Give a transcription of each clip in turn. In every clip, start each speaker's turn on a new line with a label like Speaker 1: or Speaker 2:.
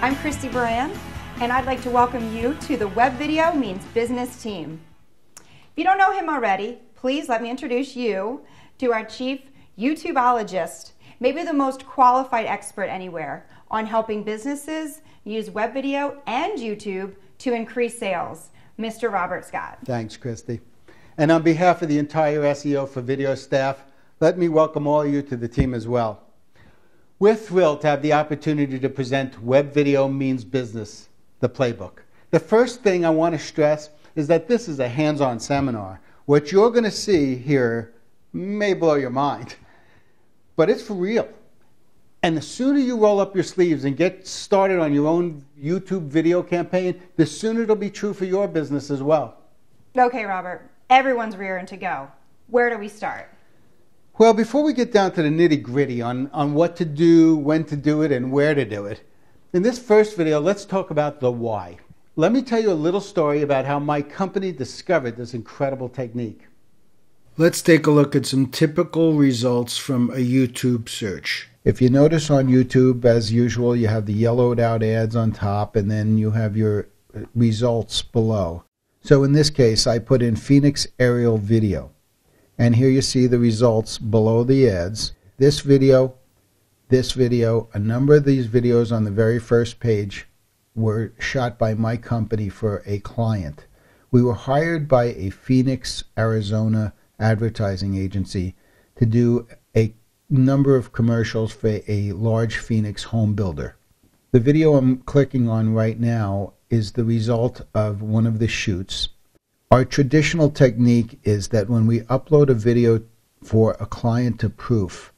Speaker 1: I'm Christy Brand, and I'd like to welcome you to the Web Video Means Business team. If you don't know him already, please let me introduce you to our chief YouTubeologist, maybe the most qualified expert anywhere on helping businesses use web video and YouTube to increase sales, Mr. Robert Scott.
Speaker 2: Thanks, Christy. And on behalf of the entire SEO for Video staff, let me welcome all of you to the team as well. We're thrilled to have the opportunity to present Web Video Means Business, the playbook. The first thing I want to stress is that this is a hands-on seminar. What you're going to see here may blow your mind, but it's for real. And the sooner you roll up your sleeves and get started on your own YouTube video campaign, the sooner it'll be true for your business as well.
Speaker 1: Okay, Robert, everyone's rearing to go. Where do we start?
Speaker 2: Well, before we get down to the nitty-gritty on what to do, when to do it, and where to do it, in this first video, let's talk about the why. Let me tell you a little story about how my company discovered this incredible technique.
Speaker 3: Let's take a look at some typical results from a YouTube search.
Speaker 2: If you notice on YouTube, as usual, you have the yellowed out ads on top, and then you have your results below. So in this case, I put in Phoenix aerial video. And here you see the results below the ads. This video, a number of these videos on the very first page were shot by my company for a client. We were hired by a Phoenix, Arizona advertising agency to do a number of commercials for a large Phoenix home builder. The video I'm clicking on right now is the result of one of the shoots. Our traditional technique is that when we upload a video for a client to proof,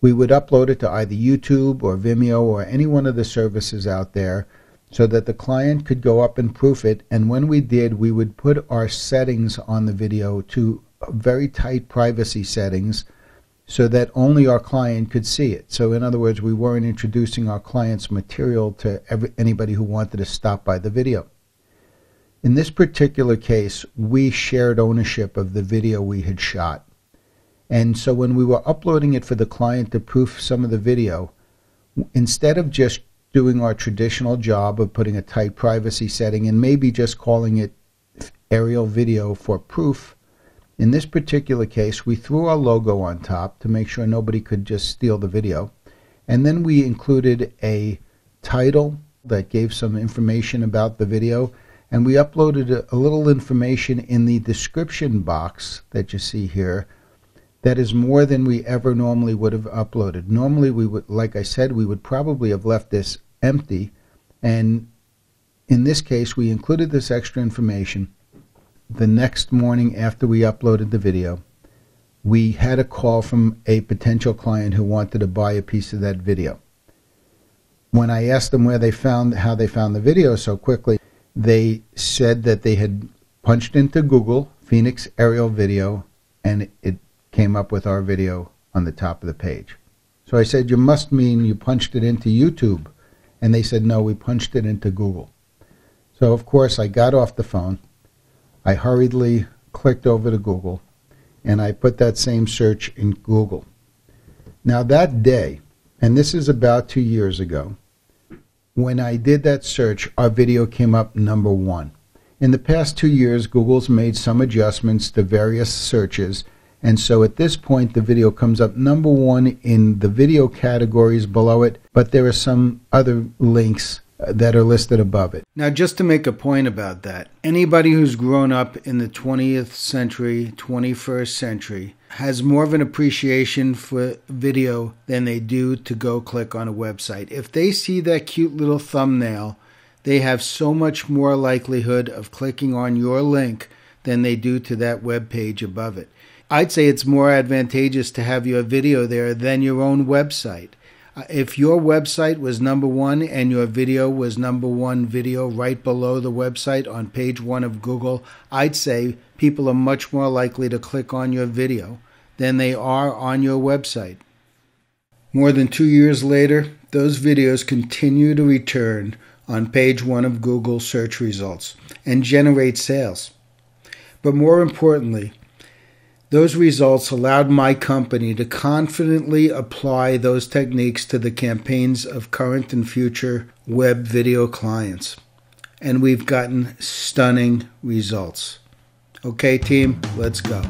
Speaker 2: we would upload it to either YouTube or Vimeo or any one of the services out there so that the client could go up and proof it. And when we did, we would put our settings on the video to very tight privacy settings so that only our client could see it. So in other words, we weren't introducing our client's material to anybody who wanted to stop by the video. In this particular case, we shared ownership of the video we had shot. And so when we were uploading it for the client to proof some of the video, instead of just doing our traditional job of putting a tight privacy setting and maybe just calling it aerial video for proof, in this particular case, we threw our logo on top to make sure nobody could just steal the video. And then we included a title that gave some information about the video. And we uploaded a little information in the description box that you see here that is more than we ever normally would have uploaded. Normally we would, like I said, we would probably have left this empty. And in this case, we included this extra information. The next morning after we uploaded the video, we had a call from a potential client who wanted to buy a piece of that video. When I asked them how they found the video so quickly, they said that they had punched into Google Phoenix aerial video and it came up with our video on the top of the page. So I said, you must mean you punched it into YouTube. And they said, no, we punched it into Google. So of course I got off the phone. I hurriedly clicked over to Google and I put that same search in Google. Now that day, and this is about 2 years ago, when I did that search, our video came up #1. In the past 2 years, Google's made some adjustments to various searches, and so at this point, the video comes up #1 in the video categories below it, but there are some other links that are listed above it.
Speaker 3: Now, just to make a point about that, anybody who's grown up in the 20th century, 21st century, has more of an appreciation for video than they do to go click on a website. If they see that cute little thumbnail, they have so much more likelihood of clicking on your link than they do to that web page above it. I'd say it's more advantageous to have your video there than your own website. If your website was #1 and your video was #1 video right below the website on page 1 of Google, I'd say people are much more likely to click on your video than they are on your website. More than 2 years later, those videos continue to return on page 1 of Google search results and generate sales. But more importantly, Those results allowed my company to confidently apply those techniques to the campaigns of current and future web video clients. And we've gotten stunning results. Okay, team, let's go.